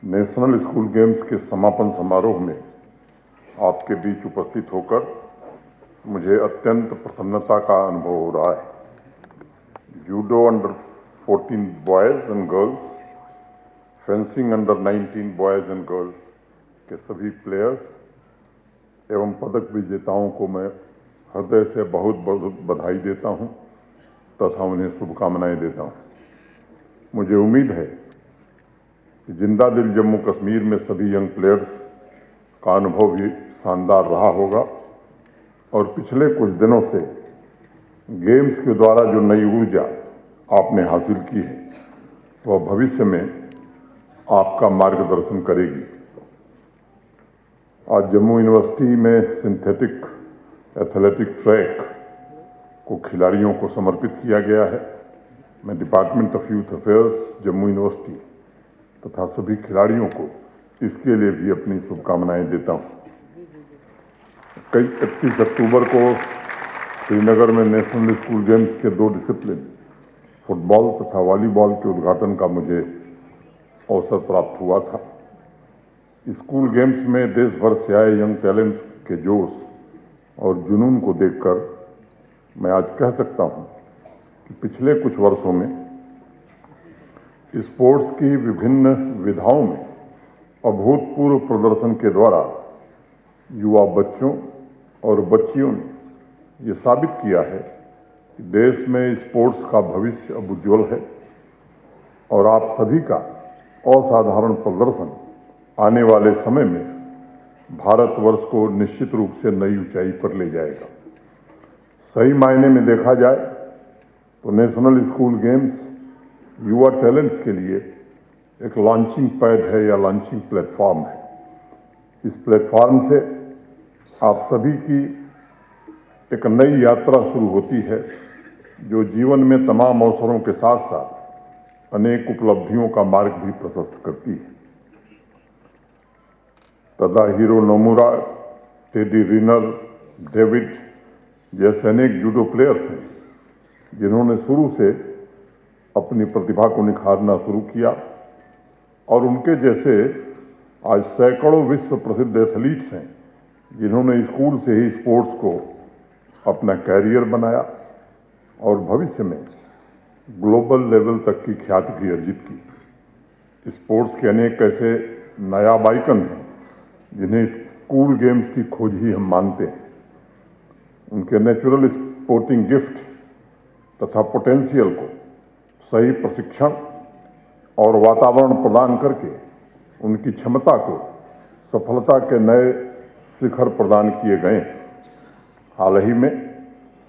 National school games के समापन समारोह में आपके बीच उपस्थित होकर मुझे अत्यंत प्रसन्नता का अनुभव हो रहा है। Judo under 14 boys and girls, fencing under 19 boys and girls के सभी प्लेयर्स एवं पदक विजेताओं को मैं हृदय से बहुत बहुत बधाई देता हूं तथा उन्हें शुभकामनाएं देता हूं। मुझे उम्मीद है कि जिंदा दिल जम्मू कश्मीर में सभी यंग प्लेयर्स का अनुभव भी शानदार रहा होगा और पिछले कुछ दिनों से गेम्स के द्वारा जो नई ऊर्जा आपने हासिल की है वह भविष्य में आपका मार्गदर्शन करेगी। आज जम्मू यूनिवर्सिटी में सिंथेटिक एथलेटिक ट्रैक को खिलाड़ियों को समर्पित किया गया है। मैं department of youth affairs Jammu university तथा सभी खिलाड़ियों को इसके लिए भी अपनी शुभकामनाएं देता हूं। 31 अक्टूबर को श्रीनगर में नेशनल स्कूल गेम्स के 2 डिसिप्लिन फुटबॉल तथा वॉलीबॉल के उद्घाटन का मुझे अवसर प्राप्त हुआ था। स्कूल गेम्स में देश भर से आए यंग टैलेंट्स के जोश और जुनून को देखकर मैं आज कह सकता हूं कि पिछले कुछ वर्षों में स्पोर्ट्स की विभिन्न विधाओं में अभूतपूर्व प्रदर्शन के द्वारा युवा बच्चों और बच्चियों ने ये साबित किया है कि देश में स्पोर्ट्स का भविष्य अब उज्ज्वल है और आप सभी का असाधारण प्रदर्शन आने वाले समय में भारतवर्ष को निश्चित रूप से नई ऊंचाई पर ले जाएगा। सही मायने में देखा जाए तो नेशनल स्कूल गेम्स युवा टैलेंट्स के लिए एक लॉन्चिंग पैड है या लॉन्चिंग प्लेटफॉर्म है। इस प्लेटफॉर्म से आप सभी की एक नई यात्रा शुरू होती है जो जीवन में तमाम अवसरों के साथ साथ अनेक उपलब्धियों का मार्ग भी प्रशस्त करती है। तदाहिरो नोमुरा, टेडी रिनर, डेविड जैसे अनेक जूडो प्लेयर्स हैं जिन्होंने शुरू से अपनी प्रतिभा को निखारना शुरू किया और उनके जैसे आज सैकड़ों विश्व प्रसिद्ध एथलीट्स हैं जिन्होंने स्कूल से ही स्पोर्ट्स को अपना कैरियर बनाया और भविष्य में ग्लोबल लेवल तक की ख्याति भी अर्जित की। स्पोर्ट्स के अनेक ऐसे नायाब आइकन हैं जिन्हें स्कूल गेम्स की खोज ही हम मानते हैं। उनके नेचुरल स्पोर्टिंग गिफ्ट तथा पोटेंशियल को सही प्रशिक्षण और वातावरण प्रदान करके उनकी क्षमता को सफलता के नए शिखर प्रदान किए गए। हाल ही में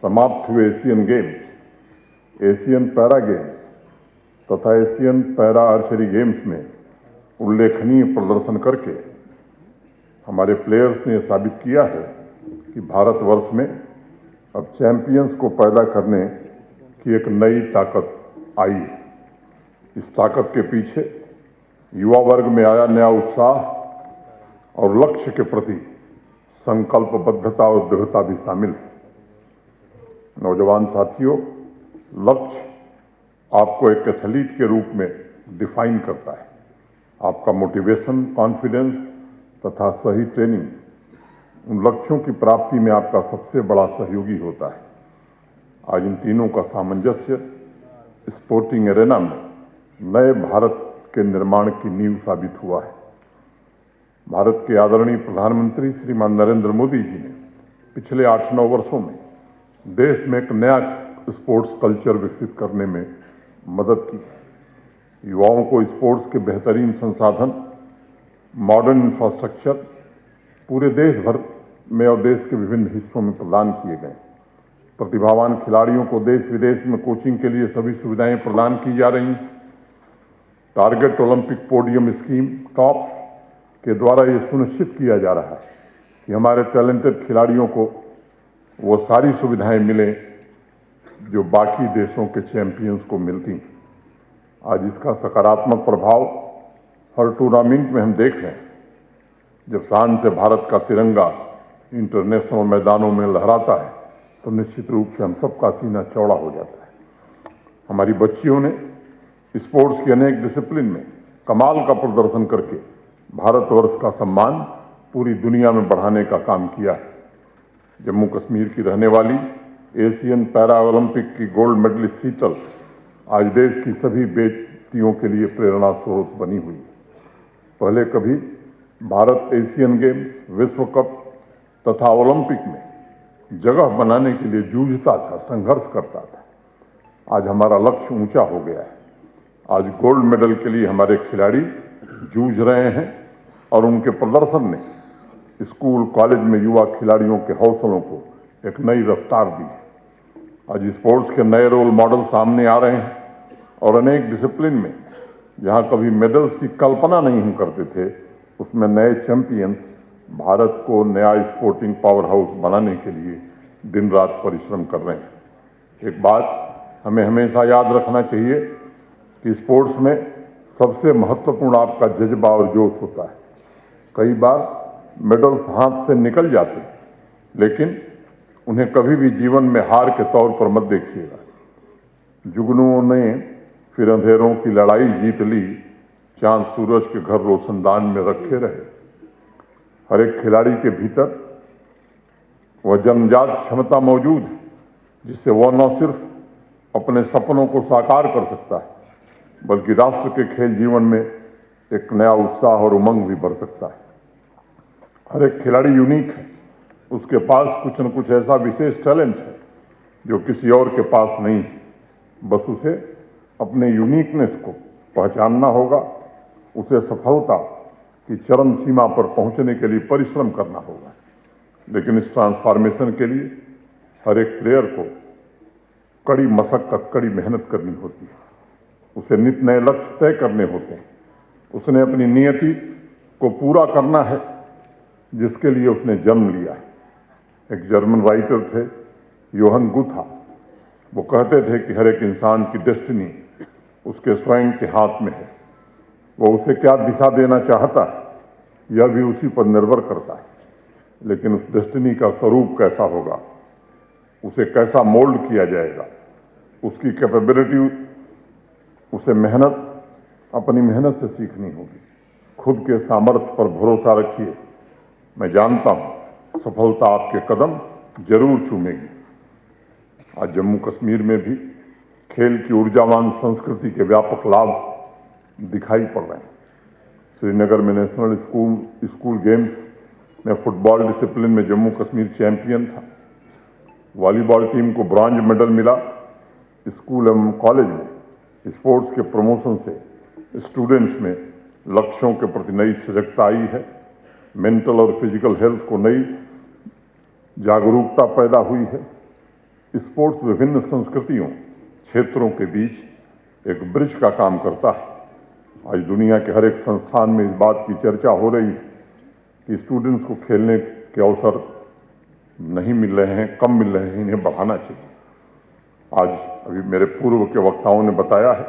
समाप्त हुए Asian games, Asian para games तथा एशियन पैरा आर्चरी गेम्स में उल्लेखनीय प्रदर्शन करके हमारे प्लेयर्स ने साबित किया है कि भारतवर्ष में अब चैंपियंस को पैदा करने की एक नई ताकत आई है। इस ताकत के पीछे युवा वर्ग में आया नया उत्साह और लक्ष्य के प्रति संकल्पबद्धता और दृढ़ता भी शामिल है। नौजवान साथियों, लक्ष्य आपको एक एथलीट के रूप में डिफाइन करता है। आपका मोटिवेशन, कॉन्फिडेंस तथा सही ट्रेनिंग उन लक्ष्यों की प्राप्ति में आपका सबसे बड़ा सहयोगी होता है। आज इन तीनों का सामंजस्य स्पोर्टिंग एरेना में नए भारत के निर्माण की नींव साबित हुआ है। भारत के आदरणीय प्रधानमंत्री श्रीमान नरेंद्र मोदी जी ने पिछले 8-9 वर्षों में देश में एक नया स्पोर्ट्स कल्चर विकसित करने में मदद की। युवाओं को स्पोर्ट्स के बेहतरीन संसाधन, मॉडर्न इंफ्रास्ट्रक्चर पूरे देश भर में और देश के विभिन्न हिस्सों में प्रदान किए गए। प्रतिभावान खिलाड़ियों को देश विदेश में कोचिंग के लिए सभी सुविधाएं प्रदान की जा रही हैं। Target Olympic podium scheme tops के द्वारा ये सुनिश्चित किया जा रहा है कि हमारे टैलेंटेड खिलाड़ियों को वो सारी सुविधाएं मिलें जो बाकी देशों के चैंपियंस को मिलती हैं। आज इसका सकारात्मक प्रभाव हर टूर्नामेंट में हम देख रहे हैं। जब शान से भारत का तिरंगा इंटरनेशनल मैदानों में लहराता है तो निश्चित रूप से हम सबका सीना चौड़ा हो जाता है। हमारी बच्चियों ने स्पोर्ट्स के अनेक डिसिप्लिन में कमाल का प्रदर्शन करके भारतवर्ष का सम्मान पूरी दुनिया में बढ़ाने का काम किया है। जम्मू कश्मीर की रहने वाली एशियन पैरा ओलंपिक की गोल्ड मेडलिस्ट शीतल आज देश की सभी बेटियों के लिए प्रेरणा स्रोत बनी हुई है। पहले कभी भारत एशियन गेम्स, विश्व कप तथा ओलंपिक में जगह बनाने के लिए जूझता था, संघर्ष करता था। आज हमारा लक्ष्य ऊंचा हो गया है। आज गोल्ड मेडल के लिए हमारे खिलाड़ी जूझ रहे हैं और उनके प्रदर्शन ने स्कूल कॉलेज में युवा खिलाड़ियों के हौसलों को एक नई रफ्तार दी है। आज स्पोर्ट्स के नए रोल मॉडल सामने आ रहे हैं और अनेक डिसिप्लिन में जहां कभी मेडल्स की कल्पना नहीं हम करते थे, उसमें नए चैंपियंस भारत को नया स्पोर्टिंग पावर हाउस बनाने के लिए दिन रात परिश्रम कर रहे हैं। एक बात हमें हमेशा याद रखना चाहिए कि स्पोर्ट्स में सबसे महत्वपूर्ण आपका जज्बा और जोश होता है। कई बार मेडल्स हाथ से निकल जाते हैं, लेकिन उन्हें कभी भी जीवन में हार के तौर पर मत देखिएगा। जुगनुओं ने फिर अंधेरों की लड़ाई जीत ली, चांद सूरज के घर रोशनदान में रखे रहे। हर एक खिलाड़ी के भीतर वह जन्मजात क्षमता मौजूद है जिससे वह न सिर्फ अपने सपनों को साकार कर सकता है, बल्कि राष्ट्र के खेल जीवन में एक नया उत्साह और उमंग भी भर सकता है। हर एक खिलाड़ी यूनिक है, उसके पास कुछ न कुछ ऐसा विशेष टैलेंट है जो किसी और के पास नहीं है। बस उसे अपने यूनिकनेस को पहचानना होगा, उसे सफलता की चरम सीमा पर पहुंचने के लिए परिश्रम करना होगा। लेकिन इस ट्रांसफॉर्मेशन के लिए हर एक प्लेयर को कड़ी मशक्कत, कड़ी मेहनत करनी होती है। उसे नित नए लक्ष्य तय करने होते हैं। उसने अपनी नियति को पूरा करना है जिसके लिए उसने जन्म लिया है। एक जर्मन राइटर थे, योहन गुथा। वो कहते थे कि हर एक इंसान की डेस्टिनी उसके स्वयं के हाथ में है। वो उसे क्या दिशा देना चाहता है यह भी उसी पर निर्भर करता है। लेकिन उस डेस्टिनी का स्वरूप कैसा होगा, उसे कैसा मोल्ड किया जाएगा, उसकी कैपेबिलिटी, उसे मेहनत, अपनी मेहनत से सीखनी होगी। खुद के सामर्थ्य पर भरोसा रखिए। मैं जानता हूं सफलता आपके कदम जरूर चूमेगी। आज जम्मू कश्मीर में भी खेल की ऊर्जावान संस्कृति के व्यापक लाभ दिखाई पड़ रहे हैं। श्रीनगर में नेशनल स्कूल गेम्स में फुटबॉल डिसिप्लिन में जम्मू कश्मीर चैंपियन था। वॉलीबॉल टीम को ब्रॉन्ज मेडल मिला। स्कूल एवं कॉलेज में स्पोर्ट्स के प्रमोशन से स्टूडेंट्स में लक्ष्यों के प्रति नई सजगता आई है। मेंटल और फिजिकल हेल्थ को नई जागरूकता पैदा हुई है। स्पोर्ट्स विभिन्न संस्कृतियों, क्षेत्रों के बीच एक ब्रिज का काम करता है। आज दुनिया के हर एक संस्थान में इस बात की चर्चा हो रही है कि स्टूडेंट्स को खेलने के अवसर नहीं मिल रहे हैं, कम मिल रहे हैं, इन्हें बढ़ाना चाहिए। आज अभी मेरे पूर्व के वक्ताओं ने बताया है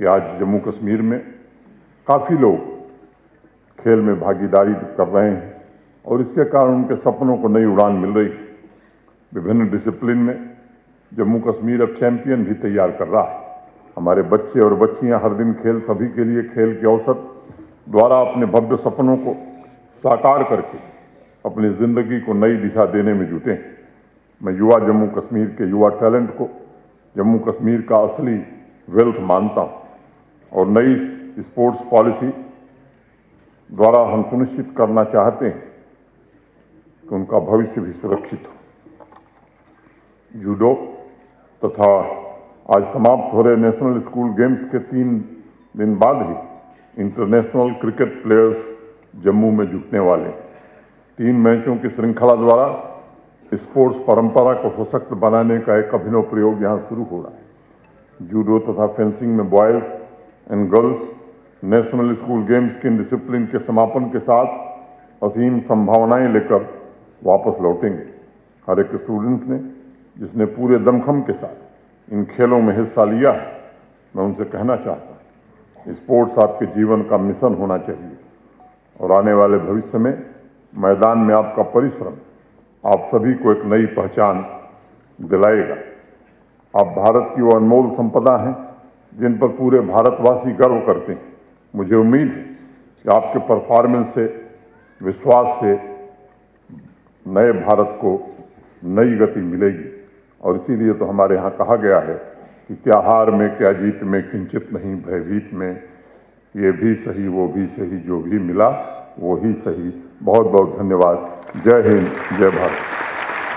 कि आज जम्मू कश्मीर में काफ़ी लोग खेल में भागीदारी कर रहे हैं और इसके कारण उनके सपनों को नई उड़ान मिल रही है। विभिन्न डिसिप्लिन में जम्मू कश्मीर अब चैंपियन भी तैयार कर रहा है। हमारे बच्चे और बच्चियां हर दिन खेल सभी के लिए खेल के अवसर द्वारा अपने भव्य सपनों को साकार करके अपनी जिंदगी को नई दिशा देने में जुटे हैं। मैं युवा जम्मू कश्मीर के युवा टैलेंट को जम्मू कश्मीर का असली वेल्थ मानता हूं और नई स्पोर्ट्स पॉलिसी द्वारा हम सुनिश्चित करना चाहते हैं कि उनका भविष्य भी सुरक्षित हो। जूडो तथा आज समाप्त हो रहे नेशनल स्कूल गेम्स के 3 दिन बाद ही इंटरनेशनल क्रिकेट प्लेयर्स जम्मू में जुटने वाले। 3 मैचों की श्रृंखला द्वारा स्पोर्ट्स परंपरा को सशक्त बनाने का एक अभिनव प्रयोग यहाँ शुरू हो रहा है। जूडो तथा फेंसिंग में boys and girls national school games के डिसिप्लिन के समापन के साथ असीम संभावनाएं लेकर वापस लौटेंगे। हर एक स्टूडेंट्स ने जिसने पूरे दमखम के साथ इन खेलों में हिस्सा लिया है, मैं उनसे कहना चाहता हूँ स्पोर्ट्स आपके जीवन का मिशन होना चाहिए और आने वाले भविष्य में मैदान में आपका परिश्रम आप सभी को एक नई पहचान दिलाएगा। आप भारत की वो अनमोल संपदा हैं जिन पर पूरे भारतवासी गर्व करते हैं। मुझे उम्मीद है कि आपके परफॉर्मेंस से, विश्वास से नए भारत को नई गति मिलेगी। और इसीलिए तो हमारे यहाँ कहा गया है कि क्या हार में क्या जीत में किंचित नहीं भयभीत में, ये भी सही वो भी सही, जो भी मिला वो ही सही। बहुत बहुत धन्यवाद। जय हिंद, जय भारत।